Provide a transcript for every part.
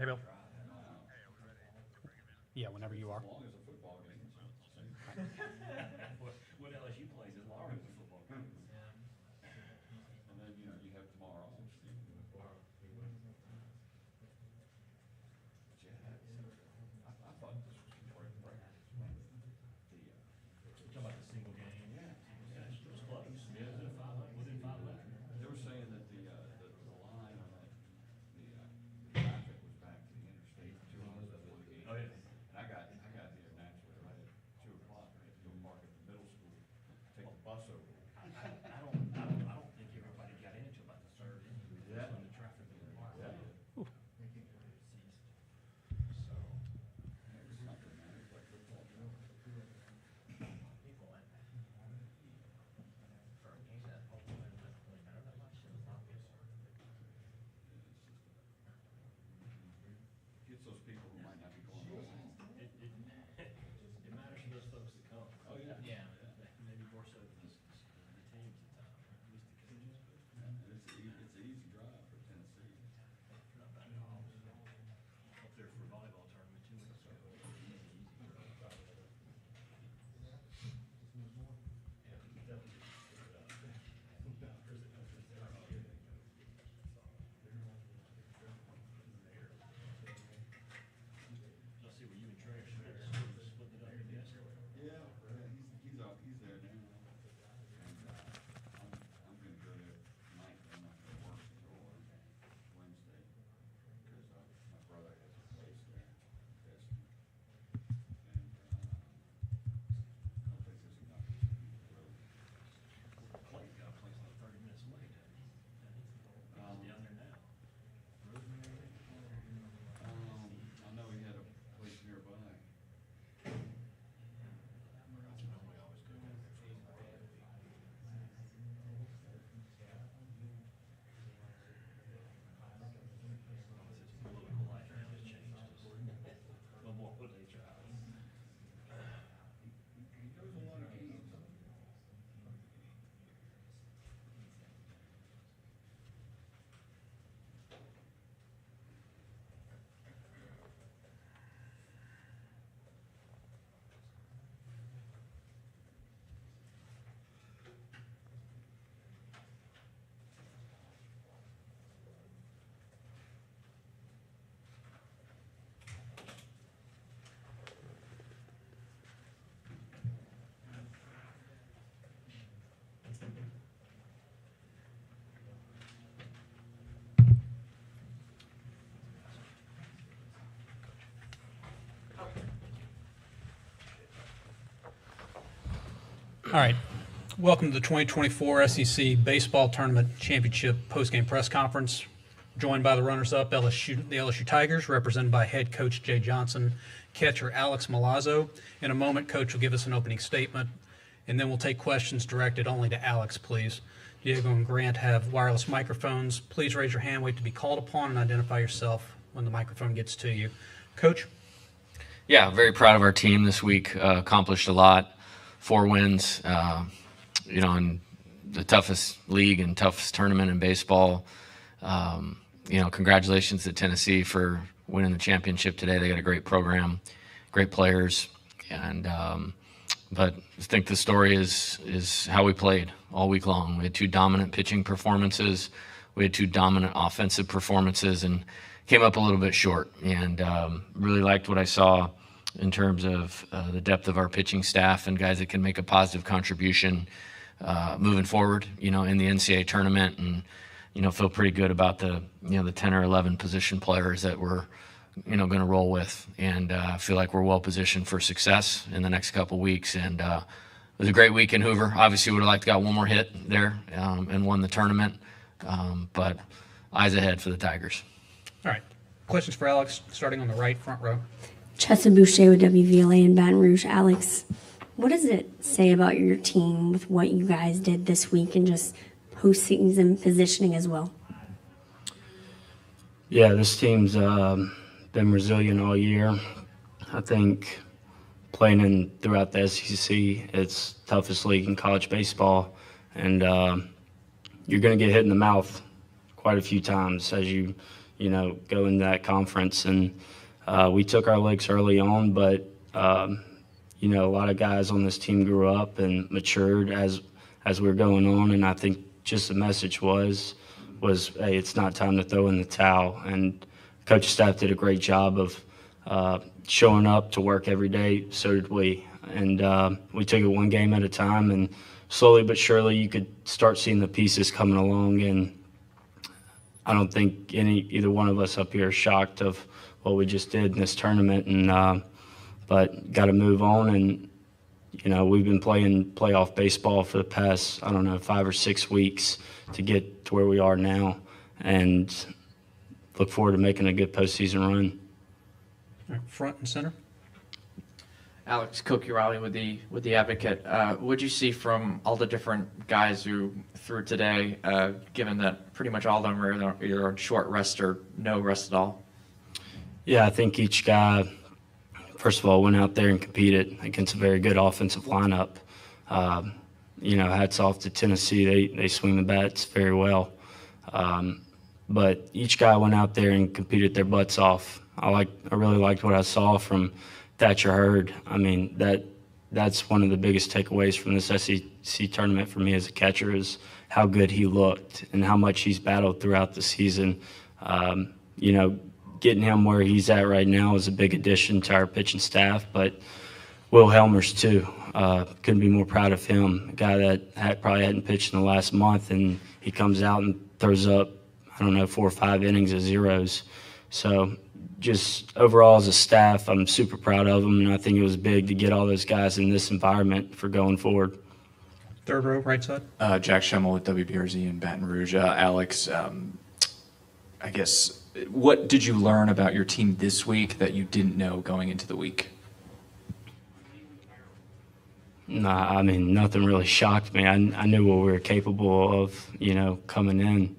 Hey, Bill. Yeah, whenever you are. As long as a football game. What LSU plays as long as a football game. And then, you have tomorrow off. I thought this was great practice. Talking about the single game. Yeah. It was close. Yeah, within 500. They were saying that the line on that, the traffic was back to the interstate 2 hours before the game. Oh, yeah. And I got here naturally right at 2 o'clock. I had to go park at the middle school, take the bus over. I don't think everybody got in until about the third inning. Yeah. When the traffic was in. Yeah. So. So, it was something, man. It was like football. People went. For a game that hopefully doesn't really matter that much, it was obvious. Gets those people who might not be going to listen. It matters to those folks that come. Oh, yeah. Yeah, maybe more so than the teams at times, at least the coaches. It's an easy drive for Tennessee. Not bad at all. Up there for a volleyball tournament 2 weeks ago. Easy. Let's see, were you and Trey are splitting it up, I guess? Yeah, he's there now. And, I'm gonna go there tonight, but I'm not gonna work until Wednesday, because, my brother has a place there, Destin. And, I don't think there's enough road. Clay got a place like 30 minutes away, doesn't he? He's down there now. I know he had a place nearby. We always go down there for political life now has changed. No more would they try. He goes a lot of games. All right. Welcome to the 2024 SEC Baseball Tournament Championship postgame press conference. Joined by the runners-up, the LSU Tigers, represented by head coach Jay Johnson, catcher Alex Milazzo. In a moment, Coach will give us an opening statement, and then we'll take questions directed only to Alex, please. Diego and Grant have wireless microphones. Please raise your hand, wait to be called upon, and identify yourself when the microphone gets to you. Coach? Yeah, very proud of our team this week. Accomplished a lot. 4 wins, in the toughest league and toughest tournament in baseball. Congratulations to Tennessee for winning the championship today. They got a great program, great players, and but I think the story is how we played all week long. We had 2 dominant pitching performances. We had 2 dominant offensive performances and came up a little bit short. And really liked what I saw in terms of the depth of our pitching staff and guys that can make a positive contribution moving forward, in the NCAA tournament, and feel pretty good about the 10 or 11 position players that we're going to roll with, and feel like we're well positioned for success in the next couple weeks. And it was a great week in Hoover. Obviously, would have liked to got one more hit there and won the tournament, but eyes ahead for the Tigers. All right. Questions for Alex, starting on the right front row. Chessa Boucher with WVLA in Baton Rouge. Alex, what does it say about your team with what you guys did this week and just postseason positioning as well? Yeah, this team's been resilient all year. I think playing throughout the SEC, it's toughest league in college baseball, and you're going to get hit in the mouth quite a few times as you go into that conference. And we took our licks early on, but a lot of guys on this team grew up and matured as we were going on. And I think just the message was, hey, it's not time to throw in the towel. And coach staff did a great job of showing up to work every day. So did we. And we took it one game at a time, and slowly but surely you could start seeing the pieces coming along. And I don't think either one of us up here is shocked of what we just did in this tournament. And but got to move on. And we've been playing playoff baseball for the past 5 or 6 weeks to get to where we are now, and look forward to making a good postseason run. All right, front and center. Alex Koki-Riley with the Advocate. What'd you see from all the different guys who threw today, given that pretty much all of them are either on short rest or no rest at all? Yeah, I think each guy, first of all, went out there and competed against a very good offensive lineup. Hats off to Tennessee. They swing the bats very well. But each guy went out there and competed their butts off. I really liked what I saw from Thatcher Hurd. I mean, that's one of the biggest takeaways from this SEC tournament for me as a catcher is how good he looked and how much he's battled throughout the season. Getting him where he's at right now is a big addition to our pitching staff, but Will Helmers too. Couldn't be more proud of him. A guy that probably hadn't pitched in the last month, and he comes out and throws up, 4 or 5 innings of zeros. So just overall as a staff, I'm super proud of them, and I think it was big to get all those guys in this environment for going forward. Third row, right side. Jack Schemmel with WBRZ in Baton Rouge. Alex, I guess, what did you learn about your team this week that you didn't know going into the week? Nah, nothing really shocked me. I knew what we were capable of, coming in.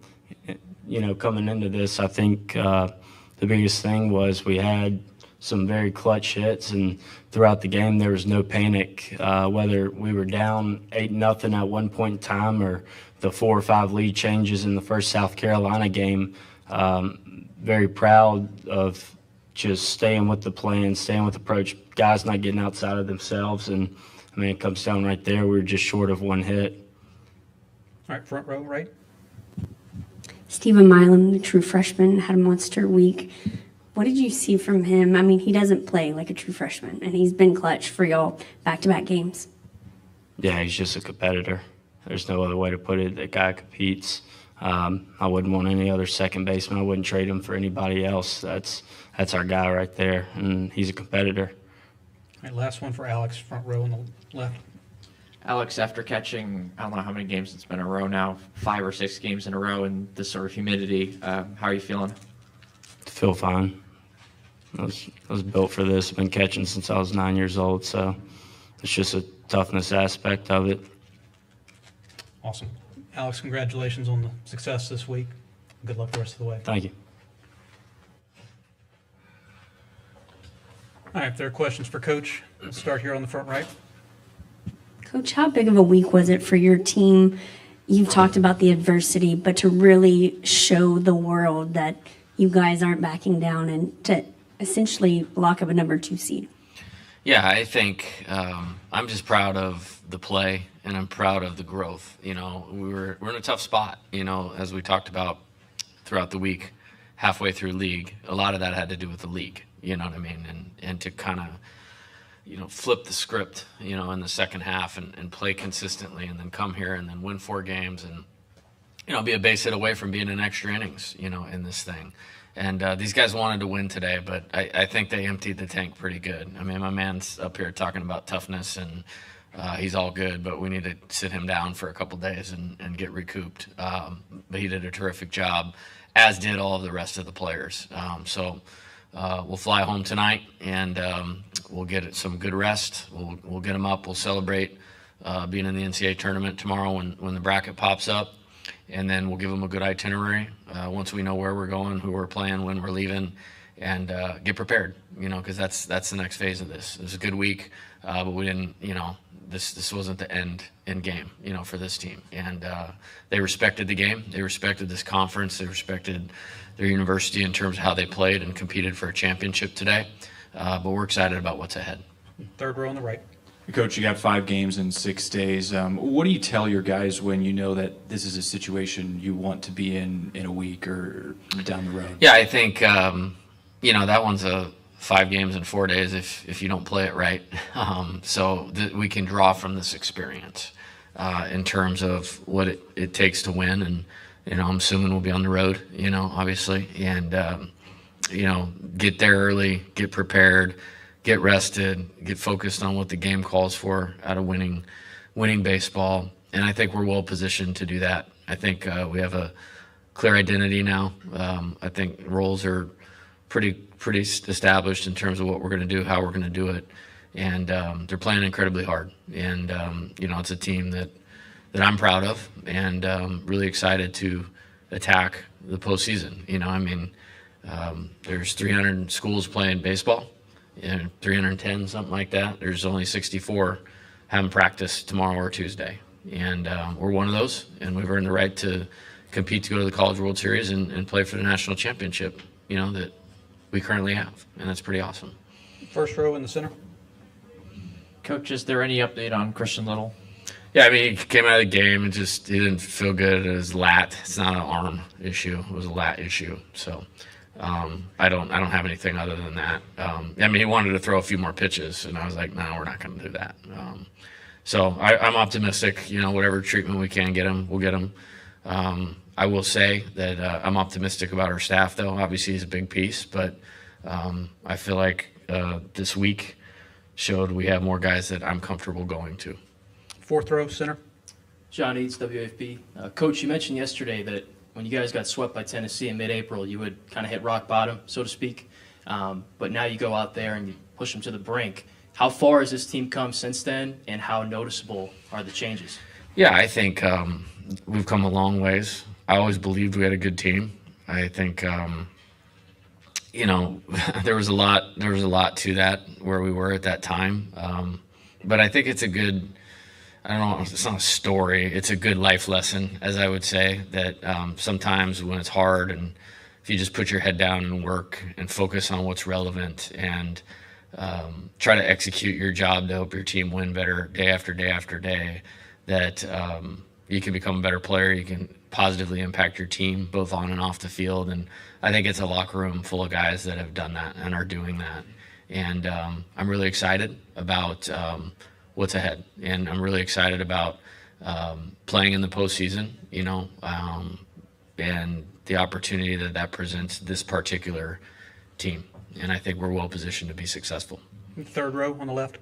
Coming into this, I think the biggest thing was we had some very clutch hits, and throughout the game there was no panic, whether we were down 8-0 at one point in time or the 4 or 5 lead changes in the first South Carolina game. Very proud of just staying with the plan, staying with the approach, guys not getting outside of themselves. And, it comes down right there. We were just short of one hit. All right, front row, right. Stephen Milam, the true freshman, had a monster week. What did you see from him? He doesn't play like a true freshman, and he's been clutch for y'all back-to-back games. Yeah, he's just a competitor. There's no other way to put it. That guy competes. I wouldn't want any other second baseman. I wouldn't trade him for anybody else. That's our guy right there, and he's a competitor. All right, last one for Alex, front row on the left. Alex, after catching, I don't know how many games it's been in a row now, 5 or 6 games in a row in this sort of humidity, how are you feeling? Feel fine. I was built for this. I've been catching since I was 9 years old, so it's just a toughness aspect of it. Awesome. Alex, congratulations on the success this week. Good luck the rest of the way. Thank you. All right, if there are questions for Coach, let's start here on the front right. Coach, how big of a week was it for your team? You've talked about the adversity, but to really show the world that you guys aren't backing down and to essentially lock up a number 2 seed. Yeah, I think I'm just proud of the play, and I'm proud of the growth. We're in a tough spot, as we talked about throughout the week, halfway through league. A lot of that had to do with the league, you know what I mean? And to kind of, flip the script, in the second half and play consistently and then come here and then win 4 games and, be a base hit away from being in extra innings, in this thing. And these guys wanted to win today, but I think they emptied the tank pretty good. My man's up here talking about toughness, and he's all good, but we need to sit him down for a couple days and get recouped. But he did a terrific job, as did all of the rest of the players. So we'll fly home tonight, and we'll get some good rest. We'll get them up. We'll celebrate being in the NCAA tournament tomorrow when the bracket pops up. And then we'll give them a good itinerary once we know where we're going, who we're playing, when we're leaving, and get prepared, because that's the next phase of this. It was a good week, but we didn't, this wasn't the end game, for this team. And they respected the game. They respected this conference. They respected their university in terms of how they played and competed for a championship today. But we're excited about what's ahead. Third row on the right. Coach, you got 5 games in 6 days. What do you tell your guys when you know that this is a situation you want to be in a week or down the road? Yeah, I think, that one's a 5 games in 4 days if you don't play it right. So we can draw from this experience in terms of what it takes to win. And, I'm assuming we'll be on the road, obviously. And, get there early, get prepared, get rested, get focused on what the game calls for out of winning baseball. And I think we're well positioned to do that. I think we have a clear identity now. I think roles are pretty established in terms of what we're going to do, how we're going to do it. And they're playing incredibly hard. And, it's a team that I'm proud of and really excited to attack the postseason. There's 300 schools playing baseball, 310, something like that. There's only 64 having practice tomorrow or Tuesday. And we're one of those, and we've earned the right to compete to go to the College World Series and play for the national championship, that we currently have. And that's pretty awesome. First row in the center. Coach, is there any update on Christian Little? Yeah, he came out of the game and he didn't feel good at his lat. It's not an arm issue. It was a lat issue. So I don't have anything other than that. He wanted to throw a few more pitches, and I was like, no, we're not going to do that. So I'm optimistic. Whatever treatment we can get him, we'll get him. I will say that I'm optimistic about our staff, though. Obviously, he's a big piece, but I feel like this week showed we have more guys that I'm comfortable going to. Fourth row center. John Eads, WFB. Coach, you mentioned yesterday that when you guys got swept by Tennessee in mid-April, you would kind of hit rock bottom, so to speak. But now you go out there and you push them to the brink. How far has this team come since then, and how noticeable are the changes? Yeah, I think we've come a long ways. I always believed we had a good team. I think, there was a lot to that where we were at that time. But I think it's a good, I don't know, it's not a story. It's a good life lesson, as I would say, that sometimes when it's hard and if you just put your head down and work and focus on what's relevant and try to execute your job to help your team win better day after day after day, that you can become a better player. You can positively impact your team both on and off the field. And I think it's a locker room full of guys that have done that and are doing that. And I'm really excited about what's ahead. And I'm really excited about playing in the postseason, and the opportunity that presents this particular team. And I think we're well positioned to be successful. Third row on the left.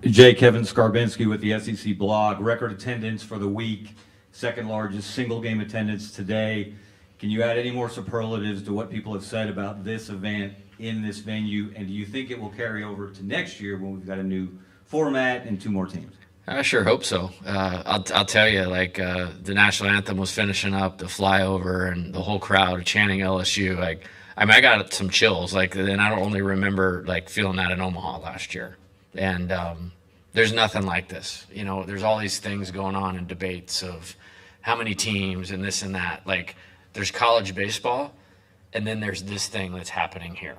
J. Kevin Skarbinski with the SEC blog. Record attendance for the week, second largest single game attendance today. Can you add any more superlatives to what people have said about this event in this venue? And do you think it will carry over to next year when we've got a new format and 2 more teams? I sure hope so. I'll tell you, the national anthem was finishing up, the flyover, and the whole crowd chanting LSU. I got some chills. And I don't only remember feeling that in Omaha last year. And there's nothing like this. There's all these things going on in debates of how many teams and this and that. There's college baseball, and then there's this thing that's happening here,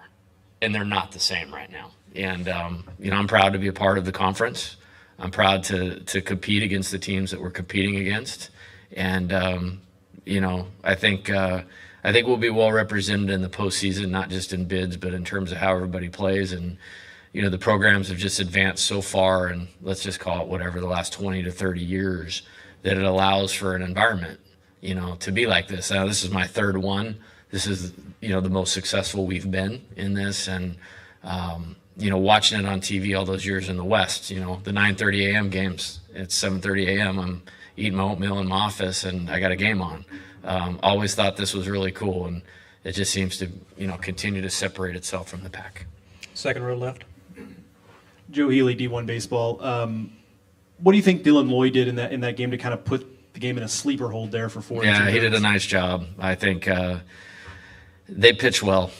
and they're not the same right now. And I'm proud to be a part of the conference. I'm proud to compete against the teams that we're competing against, and I think we'll be well represented in the postseason, not just in bids, but in terms of how everybody plays. And the programs have just advanced so far, and let's just call it whatever, the last 20 to 30 years, that it allows for an environment, to be like this. Now, this is my third one. This is, the most successful we've been in this. And, watching it on TV all those years in the West, the 9:30 a.m. games, it's 7:30 a.m. I'm eating my oatmeal in my office and I got a game on. Always thought this was really cool, and it just seems to, continue to separate itself from the pack. Second row left. Joe Healy, D1 Baseball. What do you think Dylan Lloyd did in that game to kind of put the game in a sleeper hold there for 4 Yeah, he did a nice job. I think they pitch well.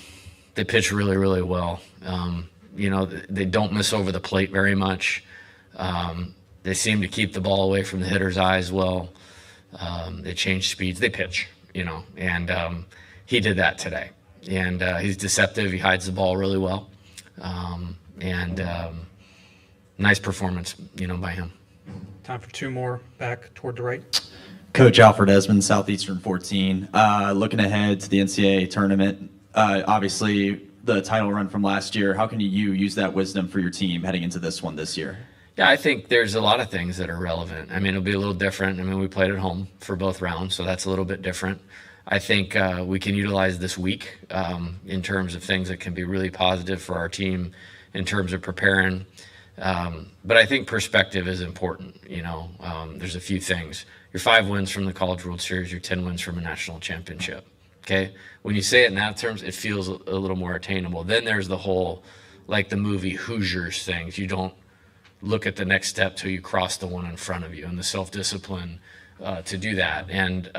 They pitch really, really well. They don't miss over the plate very much. They seem to keep the ball away from the hitter's eyes well. They change speeds. They pitch, and he did that today. And he's deceptive. He hides the ball really well. Nice performance, by him. Time for two more back toward the right. Coach Alfred Esmond, Southeastern 14. Looking ahead to the NCAA tournament, obviously the title run from last year, how can you use that wisdom for your team heading into this one this year? Yeah, I think there's a lot of things that are relevant. I mean, it'll be a little different. I mean, we played at home for both rounds, so that's a little bit different. I think we can utilize this week in terms of things that can be really positive for our team in terms of preparing. But I think perspective is important. There's a few things. Your 5 wins from the College World Series, your 10 wins from a national championship. Okay? When you say it in that terms, it feels a little more attainable. Then there's the whole, like the movie Hoosiers things. You don't look at the next step till you cross the one in front of you, and the self-discipline to do that. And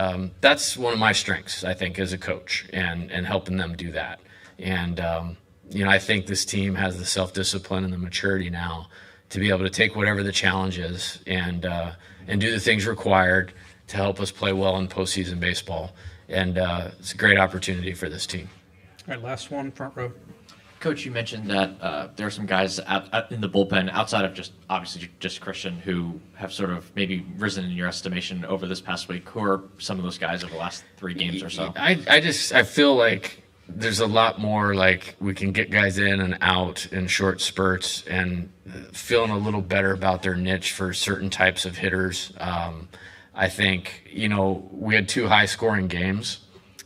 that's one of my strengths, I think, as a coach, and helping them do that. And, I think this team has the self-discipline and the maturity now to be able to take whatever the challenge is and do the things required to help us play well in postseason baseball. And it's a great opportunity for this team. All right, last one, front row. Coach, you mentioned that there are some guys out in the bullpen outside of obviously just Christian who have sort of maybe risen in your estimation over this past week. Who are some of those guys over the last 3 games or so? I feel like there's a lot more, like we can get guys in and out in short spurts and feeling a little better about their niche for certain types of hitters. I think, we had 2 high-scoring games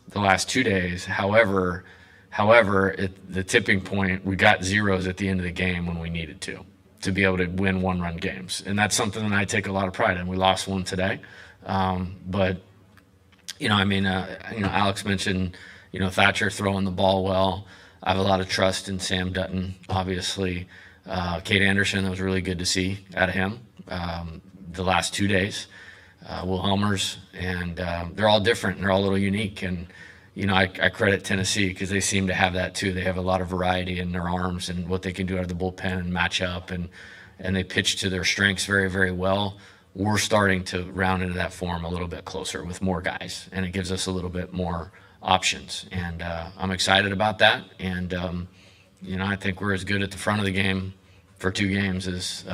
the last 2 days. However, the tipping point, we got zeros at the end of the game when we needed to be able to win 1-run games. And that's something that I take a lot of pride in. We lost one today. But, Alex mentioned, Thatcher throwing the ball well. I have a lot of trust in Sam Dutton, obviously. Kate Anderson, that was really good to see out of him the last 2 days. Will Helmers, and they're all different. And they're all a little unique. And, I credit Tennessee because they seem to have that too. They have a lot of variety in their arms and what they can do out of the bullpen and match up, and they pitch to their strengths very, very well. We're starting to round into that form a little bit closer with more guys, and it gives us a little bit more options. And I'm excited about that. And, I think we're as good at the front of the game for 2 games as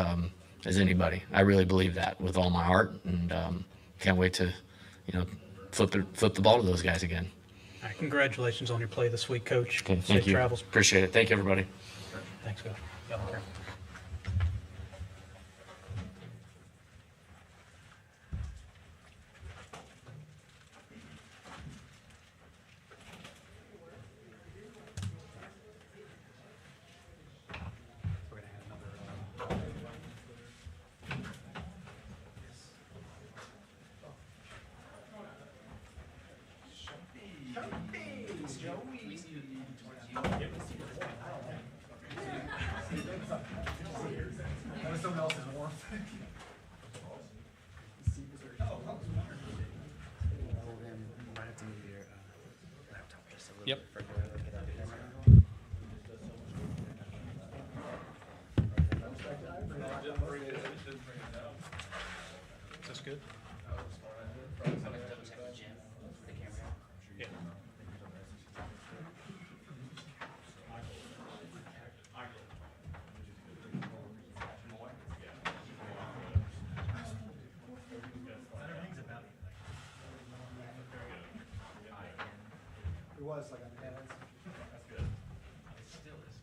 anybody. I really believe that with all my heart, and can't wait to, flip the ball to those guys again. All right, congratulations on your play this week, Coach. Okay, thank Safe you. travels. Appreciate it. Thank you, everybody. Thanks, Coach. Yeah, okay. Yep. That's good. Yeah. It was like on the head. That's good. It still is.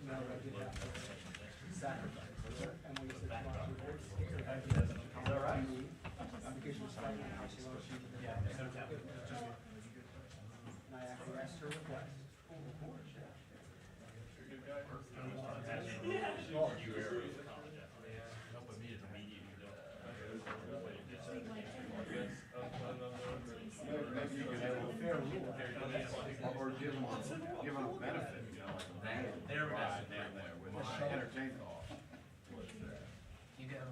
No, I did that sacrifice. And when you said is that right? Because you started yeah, and I acquiesced her request. Or give them a benefit, like a entertain off. You got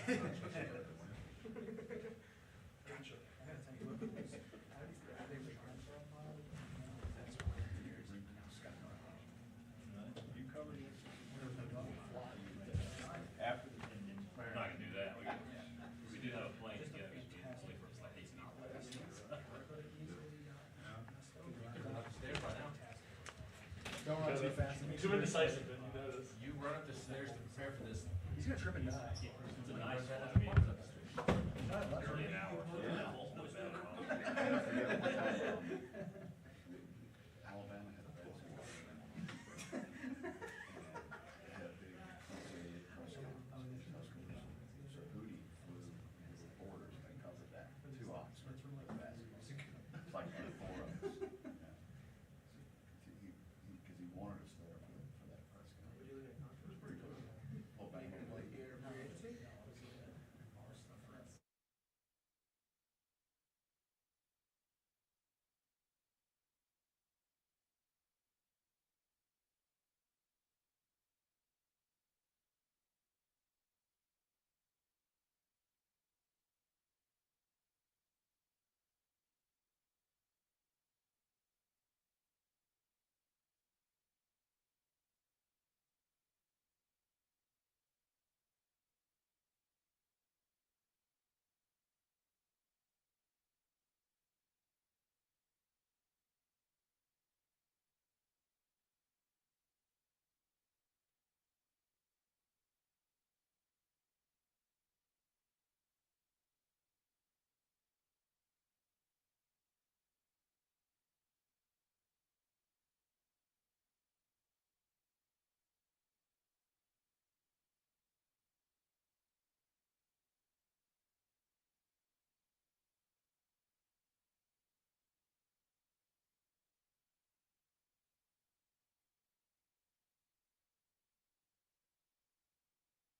Gotcha. I gotta tell you, look at this. How they return from, that's what years and now Scott. You covered it. After the. We're not gonna do that. We do have a plane together. It's like 18 hours. Don't run too fast. Too indecisive, then you notice. You run up the stairs to prepare for this. He's gonna trip and die. It's a nice one. I mean, nearly an hour. Alabama had a bad score. They had a big NCAA press conference. So Hootie flew into the borders and they covered that. 2 Oxfords for the basketball. It's like 4 of us. Because he wanted us there for that press conference. It was pretty cool. Alabama played.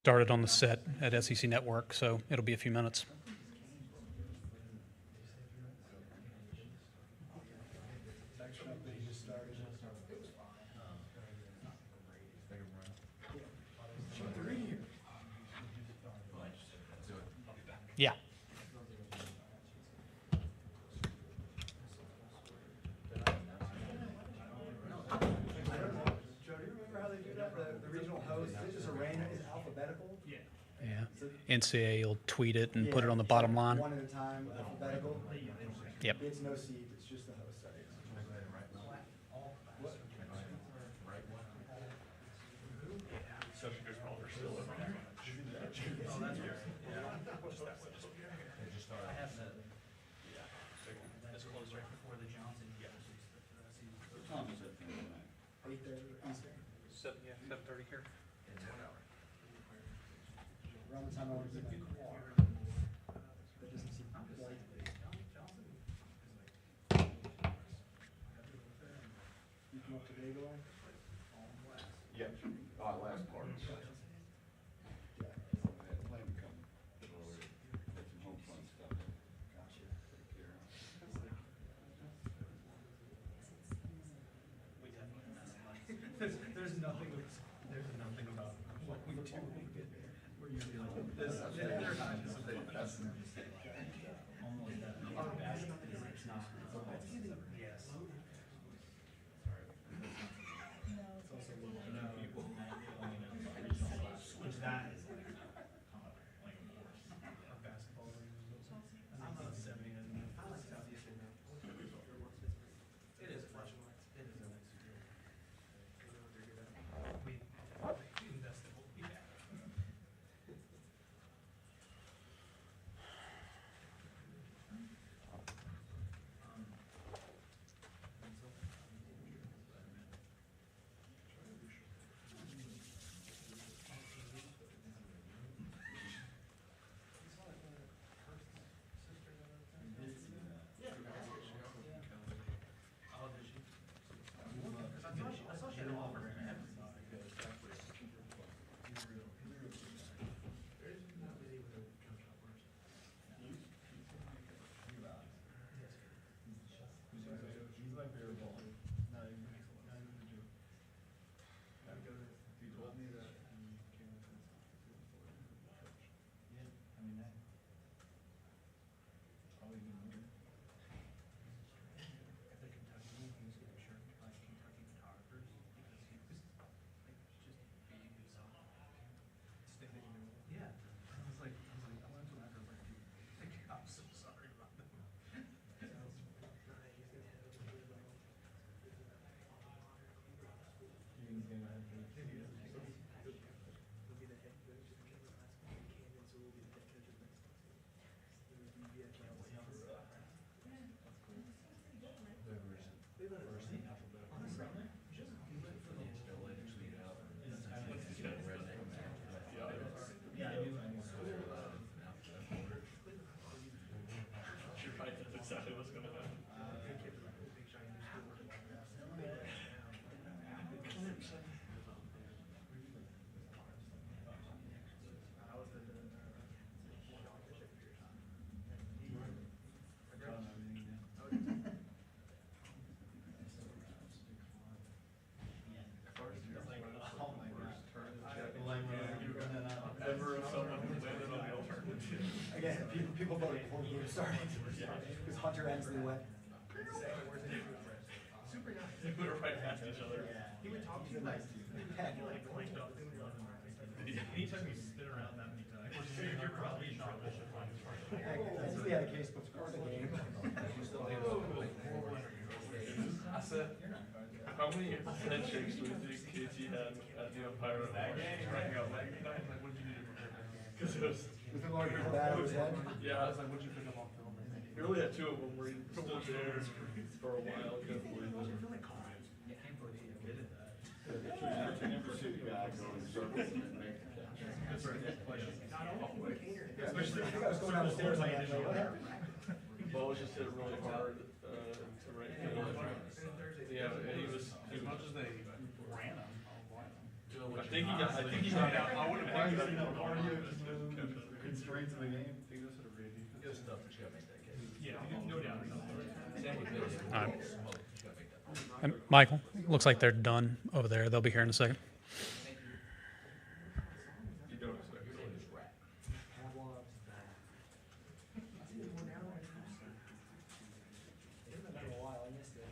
Started on the set at SEC Network, so it'll be a few minutes. Yeah. Joe, do you remember how they do that? The regional host, they just arrange it, it's alphabetical? Yeah. Yeah. NCAA will tweet it and put it on the bottom line. One at a time, alphabetical. Yep. It's no seed, it's just the host. Social Goes Roller still over there. Oh, that's weird. Yeah. Just that way. I have that. Yeah. That's close right before the Johnson. Yeah. What time is that thing tonight? 8:30 Eastern. 7:30 here. Around the time I was in my car. That doesn't seem like. You come up today, going? Yeah, last part. Yeah, I had planned to come earlier, get some home fun stuff. Gotcha. Take care of. There's nothing about what we do. We're usually like this. They're not just almost that. It's not. Yes. It's also a little people. Which that is like a course of basketball. I'm not 70 and I like Southeastern now. It is flush. It is a nice. We invested what we have. Yeah, people voted before the game started, because Hunter Ensley went. Super nice. They put it right past each other. He would talk to you like, he like blanked up. He took me to spin around that many times. You're probably not. Ensley had a case before the game. I said, how many handshakes do you think KT had at the umpire? Striking out like, what did you do to prepare? Because it was. Was the Lord bad over his head? Yeah, I was like, what'd you pick up on film? He only had two of them where he stood there for a while. Couldn't believe it. You never see the guy go in circles and make the catch. Especially I think I was going down the stairs like that, like, what happened? Ball was just hit really hard to right field. Yeah, and he was. As much as they ran him, I think he got out. I wouldn't have picked that. Constraints of the game. Yeah, no doubt. All right. And Michael, looks like they're done over there. They'll be here in a second. You don't expect it. It's been a while, I missed it.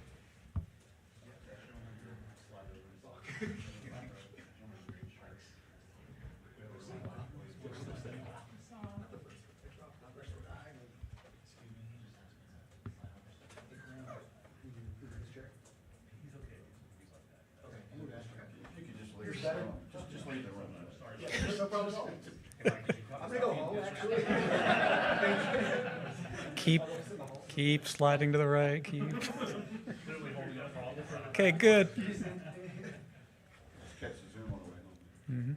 You're better? Just leave the room. Yeah, no problem at all. I'm gonna go home, actually. Keep sliding to the right. Okay, good. Catch the Zoom on the way home. Mm-hmm.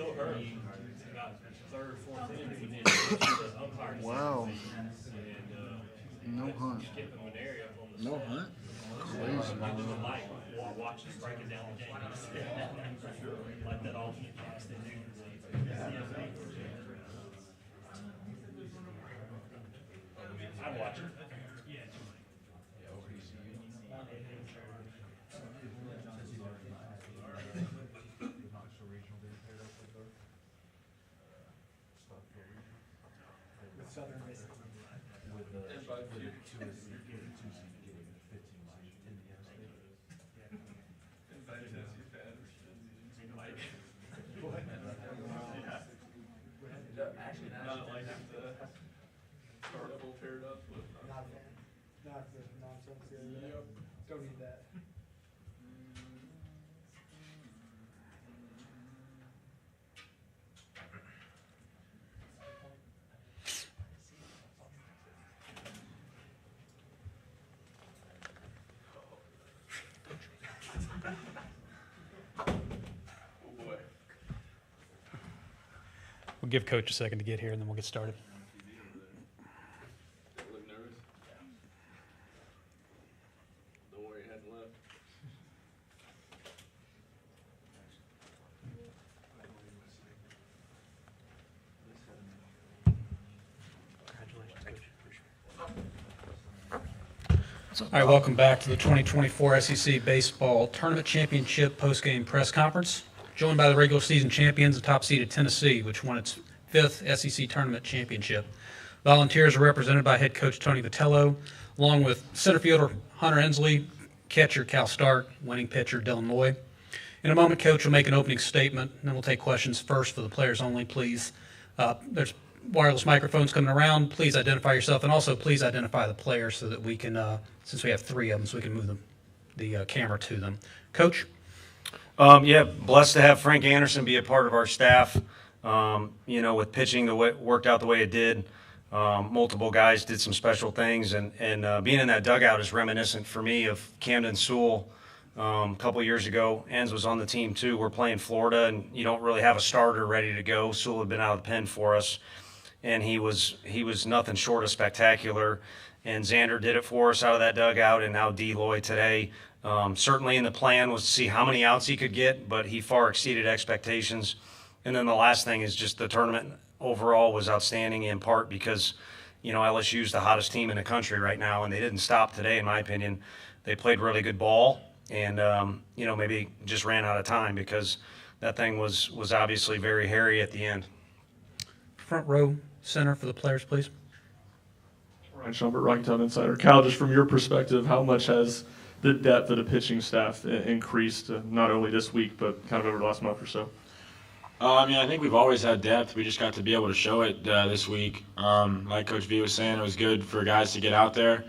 so hurt. About third, fourth inning, we did the umpire. Wow. And, No hunt. skipping an area up on the No side. hunt? Crazy. Get to the light, watch us breaking down the game. Like that alternate pass they do. I'd watch it. Not like the start full paired up with. Not the nonsense. Yep. Don't need that. Oh boy. We'll give Coach a second to get here, and then we'll get started. Look nervous? Don't worry, it hasn't left. All right, welcome back to the 2024 SEC Baseball Tournament Championship postgame press conference. Joined by the regular season champions, the top seeded Tennessee, which won its fifth SEC Tournament Championship. Volunteers are represented by head coach Tony Vitello, along with center fielder Hunter Hensley, catcher Cal Stark, winning pitcher Dylan Loy. In a moment, Coach will make an opening statement, and then we'll take questions first for the players only, please. There's wireless microphones coming around. Please identify yourself, and also please identify the players so that we can, since we have three of them, so we can move the camera to them. Coach? Yeah, blessed to have Frank Anderson be a part of our staff. With pitching the way worked out the way it did, multiple guys did some special things, and being in that dugout is reminiscent for me of Camden Sewell a couple years ago. Enns was on the team too. We're playing Florida, and you don't really have a starter ready to go. Sewell had been out of the pen for us, and he was nothing short of spectacular. And Xander did it for us out of that dugout, and now D. Loy today. Certainly in the plan was to see how many outs he could get, but he far exceeded expectations. And then the last thing is just the tournament overall was outstanding, in part because, LSU is the hottest team in the country right now, and they didn't stop today, in my opinion. They played really good ball, and, maybe just ran out of time because that thing was obviously very hairy at the end. Front row center for the players, please. Ryan Schumpert, Rocky Top Insider. Cal, just from your perspective, how much has the depth of the pitching staff increased, not only this week, but kind of over the last month or so? I think we've always had depth. We just got to be able to show it this week. Like Coach V was saying, it was good for guys to get out there,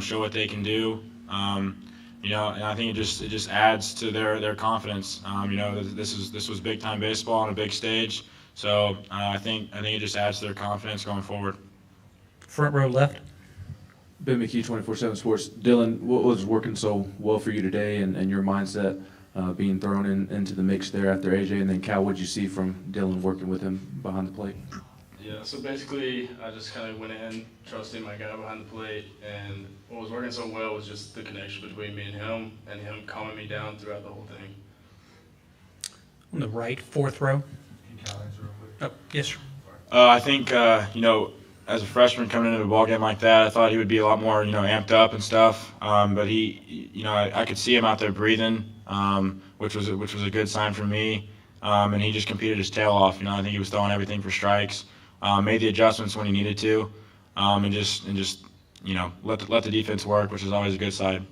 show what they can do. And I think it just adds to their confidence. This was big time baseball on a big stage, so I think it just adds to their confidence going forward. Front row left. Ben McKee, 24/7 Sports. Dylan, what was working so well for you today, and your mindset being thrown into the mix there after AJ? And then Cal, what did you see from Dylan working with him behind the plate? Yeah, so basically I just kind of went in trusting my guy behind the plate, and what was working so well was just the connection between me and him calming me down throughout the whole thing. On the right, fourth row. Oh, yes, sir. I think, as a freshman coming into a ball game like that, I thought he would be a lot more, amped up and stuff. But he, I could see him out there breathing, which was a good sign for me. And he just competed his tail off. I think he was throwing everything for strikes. Made the adjustments when he needed to, and just let the defense work, which is always a good side.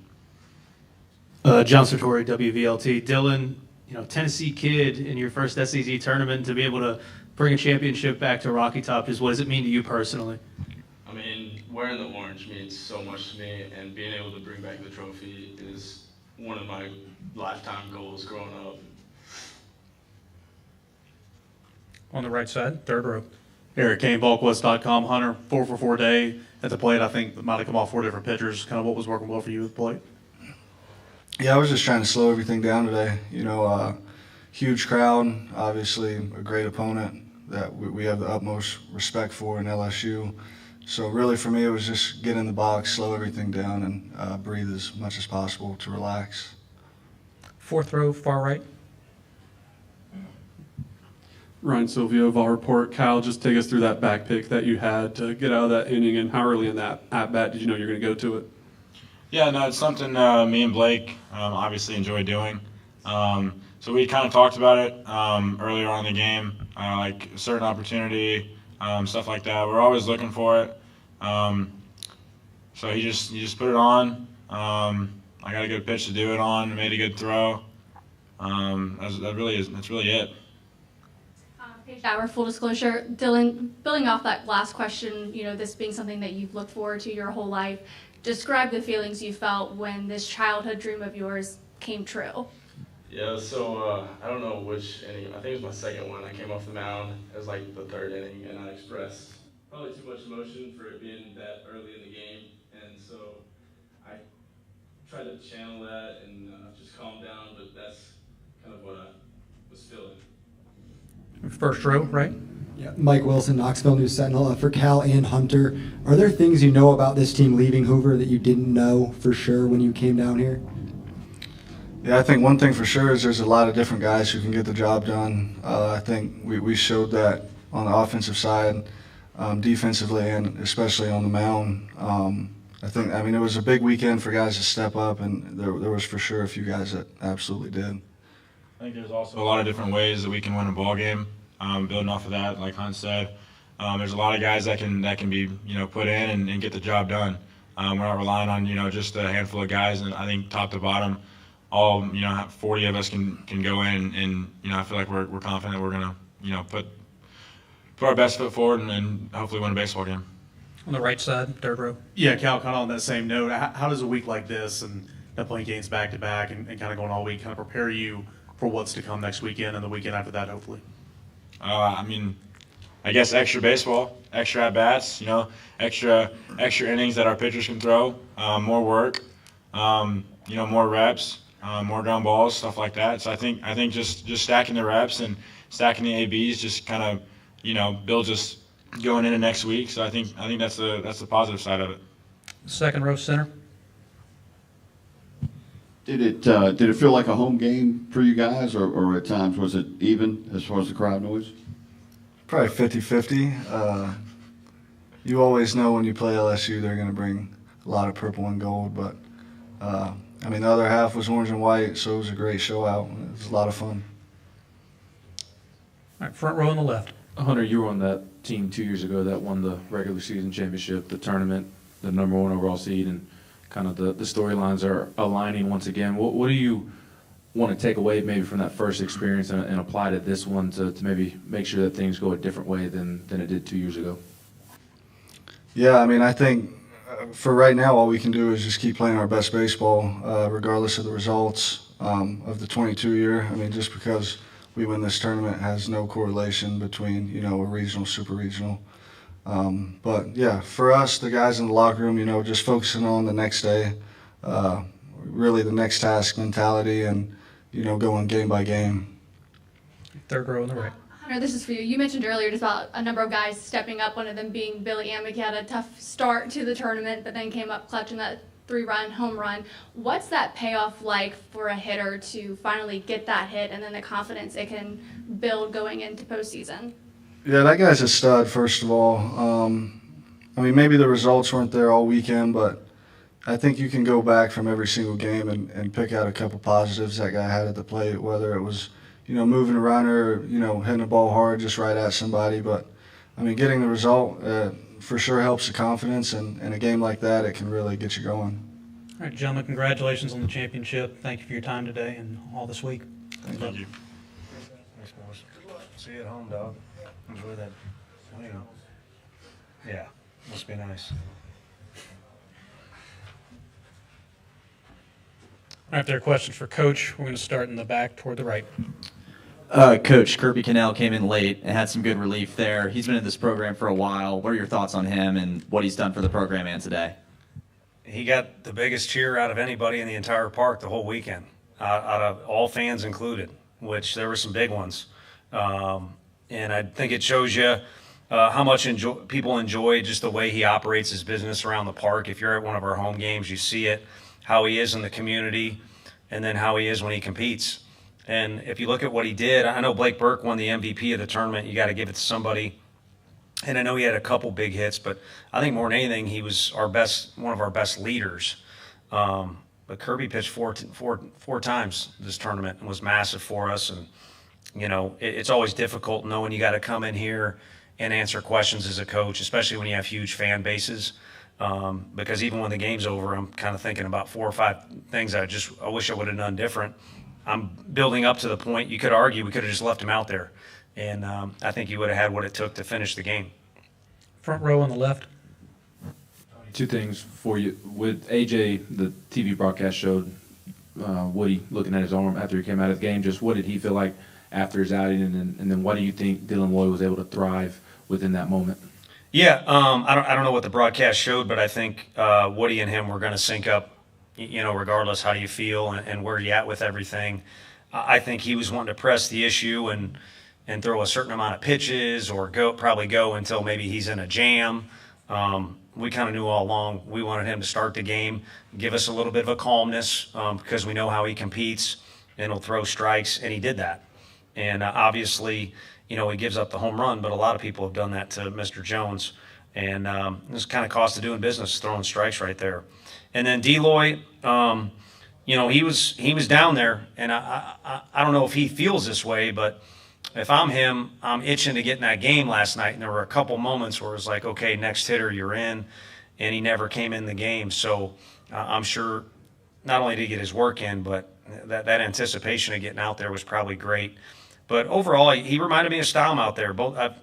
John Sartori, WVLT. Dylan, Tennessee kid in your first SEC tournament, to be able to bring a championship back to Rocky Top, what does it mean to you personally? I mean, wearing the orange means so much to me, and being able to bring back the trophy is one of my lifetime goals growing up. On the right side, third row. Eric Kane, BulkWest.com. Hunter, 4-for-4 day at the plate. I think it might have come off 4 different pitchers. Kind of what was working well for you at the plate? Yeah, I was just trying to slow everything down today. huge crowd, obviously a great opponent that we have the utmost respect for in LSU. So really for me, it was just get in the box, slow everything down, and breathe as much as possible to relax. Fourth row, far right. Ryan Silvio, Vol Report. Kyle, just take us through that back pick that you had to get out of that inning, and how early in that at-bat did you know you were going to go to it? Yeah, no, it's something me and Blake obviously enjoy doing. So we kind of talked about it earlier on in the game, like a certain opportunity, stuff like that. We're always looking for it. So he just put it on. I got a good pitch to do it on. Made a good throw. That's really it. Paige Bauer, full disclosure, Dylan, building off that last question, this being something that you've looked forward to your whole life, describe the feelings you felt when this childhood dream of yours came true. Yeah, so I don't know which inning. I think it was my second one. I came off the mound. It was like the third inning, and I expressed probably too much emotion for it being that early in the game. And so I tried to channel that and just calm down, but that's kind of what I was feeling. First row, right? Yeah, Mike Wilson, Knoxville News Sentinel. For Cal and Hunter, are there things you know about this team leaving Hoover that you didn't know for sure when you came down here? Yeah, I think one thing for sure is there's a lot of different guys who can get the job done. I think we showed that on the offensive side, defensively, and especially on the mound. I mean, it was a big weekend for guys to step up, and there was for sure a few guys that absolutely did. I think there's also a lot of different ways that we can win a ball game. Building off of that, like Hunt said, there's a lot of guys that can be put in and get the job done. We're not relying on just a handful of guys, and I think top to bottom, all 40 of us can go in, and I feel like we're confident we're gonna put our best foot forward and hopefully win a baseball game. On the right side, third row. Yeah, Cal, kind of on that same note, how does a week like this and playing games back to back and kind of going all week kind of prepare you for what's to come next weekend and the weekend after that, hopefully? I mean, I guess extra baseball, extra at bats, extra innings that our pitchers can throw, more work, more reps, more ground balls, stuff like that. So I think just stacking the reps and stacking the ABs just kind of builds us going into next week. So I think that's the positive side of it. Second row center. Did it feel like a home game for you guys, or at times was it even as far as the crowd noise? Probably 50-50. You always know when you play LSU they're going to bring a lot of purple and gold, but I mean the other half was orange and white, so it was a great show out. It was a lot of fun. All right, front row on the left. Hunter, you were on that team 2 years ago that won the regular season championship, the tournament, the #1 overall seed, and kind of the storylines are aligning once again. What do you want to take away maybe from that first experience and apply to this one to maybe make sure that things go a different way than it did 2 years ago? Yeah, I mean, I think for right now all we can do is just keep playing our best baseball regardless of the results of the 22 year. I mean, just because we win this tournament has no correlation between, a regional, super regional. But yeah, for us, the guys in the locker room, just focusing on the next day, really the next task mentality, and going game by game. Third row on the right. Hunter, this is for you. You mentioned earlier just about a number of guys stepping up, one of them being Billy Amick. He had a tough start to the tournament, but then came up clutch in that 3-run home run. What's that payoff like for a hitter to finally get that hit and then the confidence it can build going into postseason? Yeah, that guy's a stud, first of all. I mean, maybe the results weren't there all weekend, but I think you can go back from every single game and pick out a couple positives that guy had at the plate, whether it was, moving a runner or, hitting the ball hard just right at somebody. But, I mean, getting the result for sure helps the confidence, and in a game like that, it can really get you going. All right, gentlemen, congratulations on the championship. Thank you for your time today and all this week. Thank you. Thanks, boys. See you at home, dog. Enjoy that. Yeah, must be nice. All right, if there are questions for Coach, we're going to start in the back toward the right. Coach, Kirby Cannell came in late and had some good relief there. He's been in this program for a while. What are your thoughts on him and what he's done for the program and today? He got the biggest cheer out of anybody in the entire park the whole weekend, out of all fans included. which there were some big ones. And I think it shows you how much people enjoy just the way he operates his business around the park. If you're at one of our home games, you see it, how he is in the community, and then how he is when he competes. And if you look at what he did, I know Blake Burke won the MVP of the tournament. You got to give it to somebody. And I know he had a couple big hits, but I think more than anything, he was one of our best leaders. But Kirby pitched four times this tournament and was massive for us. And, you know, it's always difficult knowing you got to come in here and answer questions as a coach, especially when you have huge fan bases. Because even when the game's over, I'm kind of thinking about 4 or 5 things I wish I would have done different. I'm building up to the point you could argue we could have just left him out there. And I think you would have had what it took to finish the game. Front row on the left. 2 things for you. With AJ, the TV broadcast showed Woody looking at his arm after he came out of the game. Just what did he feel like after his outing? And then why do you think Dylan Lloyd was able to thrive within that moment? Yeah, I don't know what the broadcast showed, but I think Woody and him were going to sync up, you know, regardless how you feel and where you at with everything. I think he was wanting to press the issue and throw a certain amount of pitches or probably go until maybe he's in a jam. We kind of knew all along we wanted him to start the game, give us a little bit of a calmness because we know how he competes and he'll throw strikes, and he did that. And obviously, you know, he gives up the home run, but a lot of people have done that to Mr. Jones. And this kind of cost of doing business, throwing strikes right there. And then Deloy, you know, he was down there, and I don't know if he feels this way, but if I'm him, I'm itching to get in that game last night, and there were a couple moments where it was like, okay, next hitter, you're in, and he never came in the game. So I'm sure not only did he get his work in, but that anticipation of getting out there was probably great. But overall, he reminded me of Staum out there.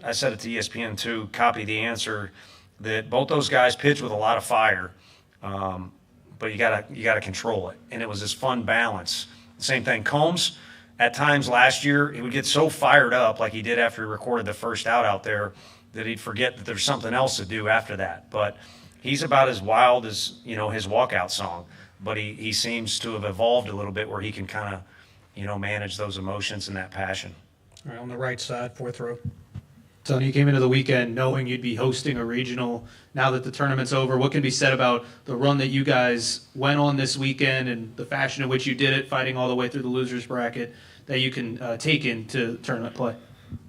I said it to ESPN too, copy the answer, that both those guys pitch with a lot of fire, but you gotta control it. And it was this fun balance. Same thing, Combs, at times last year, he would get so fired up like he did after he recorded the first out there that he'd forget that there's something else to do after that. But he's about as wild as, you know, his walkout song. But he seems to have evolved a little bit where he can kind of, you know, manage those emotions and that passion. All right, on the right side, 4th row. Tony, you came into the weekend knowing you'd be hosting a regional. Now that the tournament's over, what can be said about the run that you guys went on this weekend and the fashion in which you did it, fighting all the way through the losers bracket, that you can take into tournament play?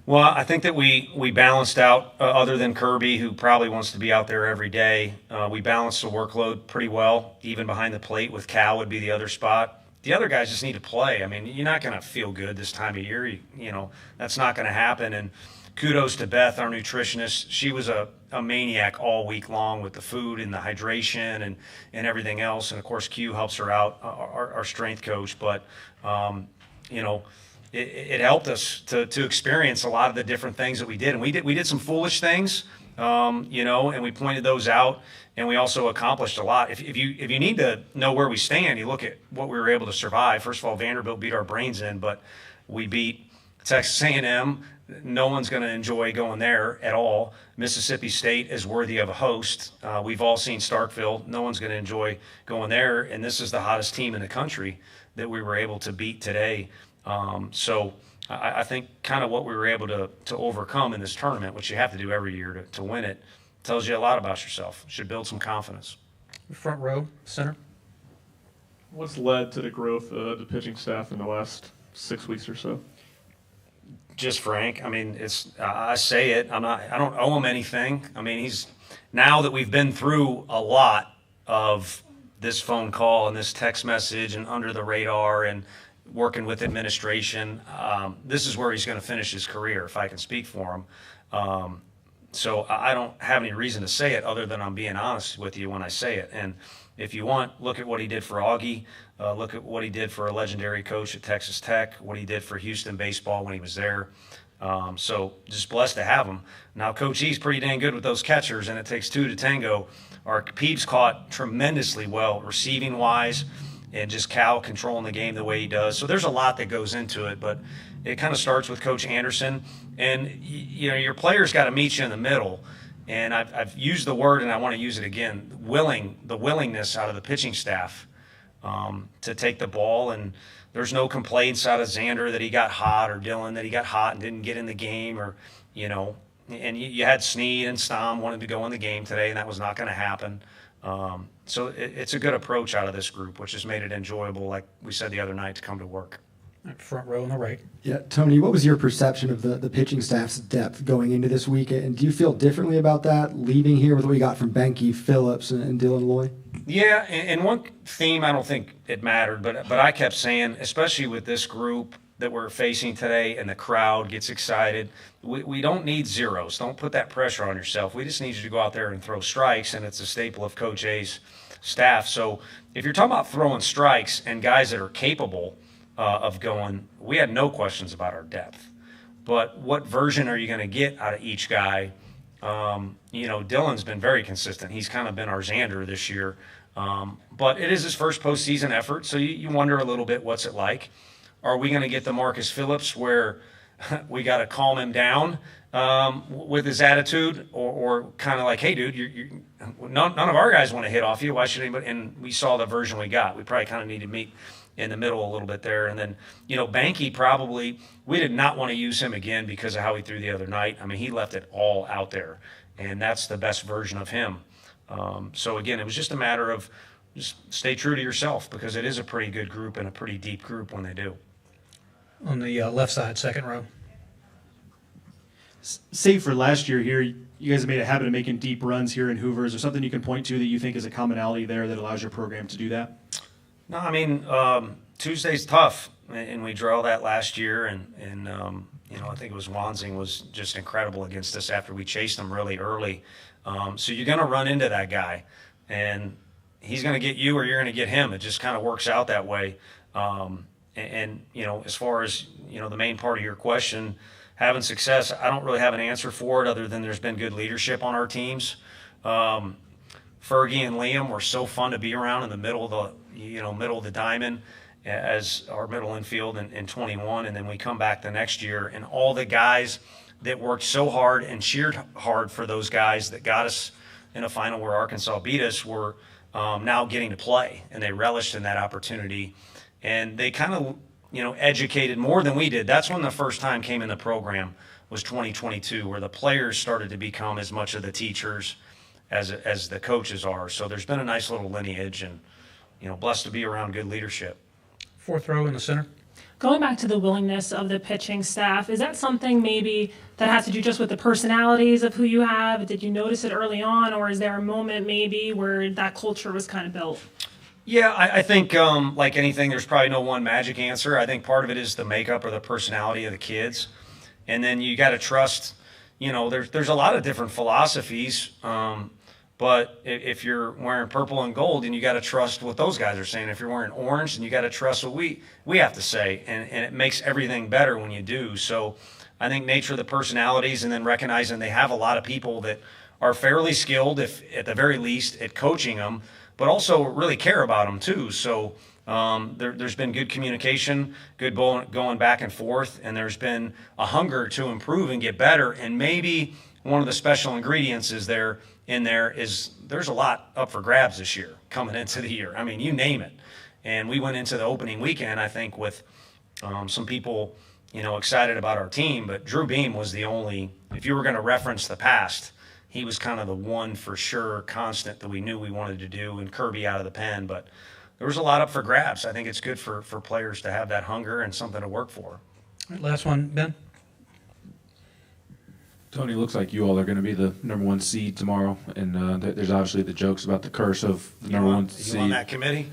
Well, I think that we balanced out, other than Kirby, who probably wants to be out there every day. We balanced the workload pretty well, even behind the plate with Cal would be the other spot. The other guys just need to play. I mean, you're not going to feel good this time of year. You know, that's not going to happen. And kudos to Beth, our nutritionist. She was a maniac all week long with the food and the hydration and everything else. And, of course, Q helps her out, our strength coach. But, you know, it helped us to experience a lot of the different things that we did. And we did some foolish things, you know, and we pointed those out. And we also accomplished a lot. If you need to know where we stand, you look at what we were able to survive. First of all, Vanderbilt beat our brains in, but we beat Texas A&M. No one's going to enjoy going there at all. Mississippi State is worthy of a host. We've all seen Starkville. No one's going to enjoy going there. And this is the hottest team in the country that we were able to beat today. So I think kind of what we were able to overcome in this tournament, which you have to do every year to win it, tells you a lot about yourself. Should build some confidence. Front row, center. What's led to the growth of the pitching staff in the last 6 weeks or so? Just Frank. I mean, I say it. I don't owe him anything. I mean, now that we've been through a lot of this phone call and this text message and under the radar and working with administration, this is where he's going to finish his career, if I can speak for him. So I don't have any reason to say it other than I'm being honest with you when I say it. And if you want, look at what he did for Augie. Look at what he did for a legendary coach at Texas Tech, what he did for Houston baseball when he was there. So just blessed to have him. Now, Coach E's pretty dang good with those catchers, and it takes 2 to tango. Our Peeps caught tremendously well, receiving-wise, and just Cal controlling the game the way he does. So there's a lot that goes into it, but it kind of starts with Coach Anderson. And, you know, your players got to meet you in the middle. And I've used the word, and I want to use it again, the willingness out of the pitching staff to take the ball. And there's no complaints out of Xander that he got hot, or Dylan that he got hot and didn't get in the game, or, you know, and you had Snead and Stom wanted to go in the game today, and that was not going to happen. So it's a good approach out of this group, which has made it enjoyable, like we said the other night, to come to work. Front row on the right. Yeah, Tony, what was your perception of the pitching staff's depth going into this week? And do you feel differently about that, leaving here with what you got from Benke, Phillips, and Dylan Loy? Yeah, and one theme, I don't think it mattered, but I kept saying, especially with this group that we're facing today and the crowd gets excited, we don't need zeros. Don't put that pressure on yourself. We just need you to go out there and throw strikes, and it's a staple of Coach A's staff. So if you're talking about throwing strikes and guys that are capable of going, we had no questions about our depth. But what version are you going to get out of each guy? You know, Dylan's been very consistent. He's kind of been our Xander this year. But it is his first postseason effort, so you wonder a little bit, what's it like? Are we going to get the Marcus Phillips where we got to calm him down with his attitude, or kind of like, hey, dude, none of our guys want to hit off you. Why should anybody? And we saw the version we got. We probably kind of need to meet in the middle a little bit there. And then, you know, Benke probably, we did not want to use him again because of how he threw the other night. I mean, he left it all out there, and that's the best version of him. So, again, it was just a matter of just stay true to yourself, because it is a pretty good group and a pretty deep group when they do. On the left side, second row. Save for last year here, you guys have made a habit of making deep runs here in Hoover. Is there something you can point to that you think is a commonality there that allows your program to do that? No, I mean, Tuesday's tough, and we drilled that last year, and you know, I think it was Wansing was just incredible against us after we chased him really early. So you're going to run into that guy, and he's going to get you or you're going to get him. It just kind of works out that way. And, you know, as far as, you know, the main part of your question, having success, I don't really have an answer for it other than there's been good leadership on our teams. Fergie and Liam were so fun to be around in the middle of the diamond as our middle infield in 21, and then we come back the next year, and all the guys that worked so hard and cheered hard for those guys that got us in a final where Arkansas beat us were now getting to play, and they relished in that opportunity, and they kind of, you know, educated more than we did. That's when the first time came in the program, was 2022, where the players started to become as much of the teachers as the coaches are. So there's been a nice little lineage, and, you know, blessed to be around good leadership. Fourth row in the center. Going back to the willingness of the pitching staff, is that something maybe that has to do just with the personalities of who you have? Did you notice it early on, or is there a moment maybe where that culture was kind of built? Yeah, I think like anything, there's probably no one magic answer. I think part of it is the makeup or the personality of the kids. And then you got to trust, you know, there's a lot of different philosophies. But if you're wearing purple and gold, then you got to trust what those guys are saying. If you're wearing orange, then you got to trust what we have to say. And it makes everything better when you do. So I think nature of the personalities, and then recognizing they have a lot of people that are fairly skilled, if at the very least, at coaching them, but also really care about them too. So there's been good communication, good going back and forth, and there's been a hunger to improve and get better. And maybe one of the special ingredients is there's a lot up for grabs this year coming into the year. I mean, you name it. And we went into the opening weekend, I think, with some people, you know, excited about our team. But Drew Beam was the only, if you were going to reference the past, he was kind of the one for sure constant that we knew we wanted to do, and Kirby out of the pen. But there was a lot up for grabs. I think it's good for players to have that hunger and something to work for. Last one, Ben. Tony, looks like you all are going to be the #1 seed tomorrow, and there's obviously the jokes about the curse of the #1 seed. You on that committee?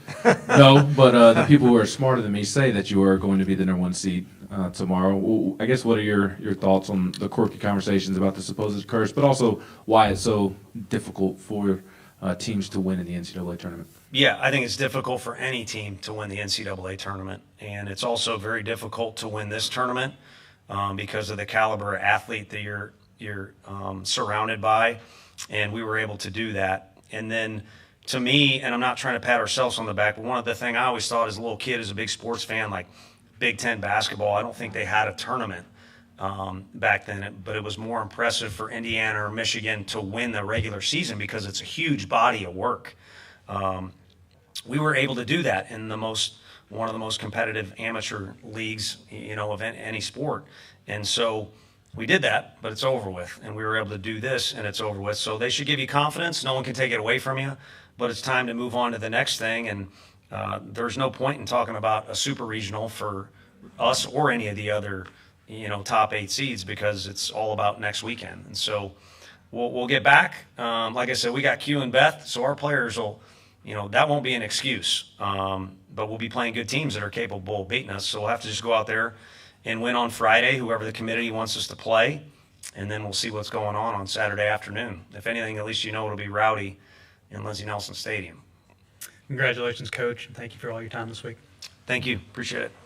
No, but the people who are smarter than me say that you are going to be the #1 seed tomorrow. Well, I guess what are your thoughts on the quirky conversations about the supposed curse, but also why it's so difficult for teams to win in the NCAA tournament? Yeah, I think it's difficult for any team to win the NCAA tournament, and it's also very difficult to win this tournament because of the caliber of athlete that you're surrounded by, and we were able to do that. And then to me, and I'm not trying to pat ourselves on the back, but one of the things I always thought as a little kid, as a big sports fan, like Big Ten basketball, I don't think they had a tournament back then, but it was more impressive for Indiana or Michigan to win the regular season because it's a huge body of work. We were able to do that in the most one of the most competitive amateur leagues, of any sport. And so we did that, but it's over with. And we were able to do this, and it's over with. So they should give you confidence. No one can take it away from you, but it's time to move on to the next thing. And there's no point in talking about a super regional for us or any of the other, top 8 seeds, because it's all about next weekend. And so we'll get back. Like I said, we got Q and Beth, so our players will, that won't be an excuse. But we'll be playing good teams that are capable of beating us. So we'll have to just go out there and win on Friday, whoever the committee wants us to play, and then we'll see what's going on Saturday afternoon. If anything, at least it'll be rowdy in Lindsey Nelson Stadium. Congratulations, Coach, and thank you for all your time this week. Thank you. Appreciate it.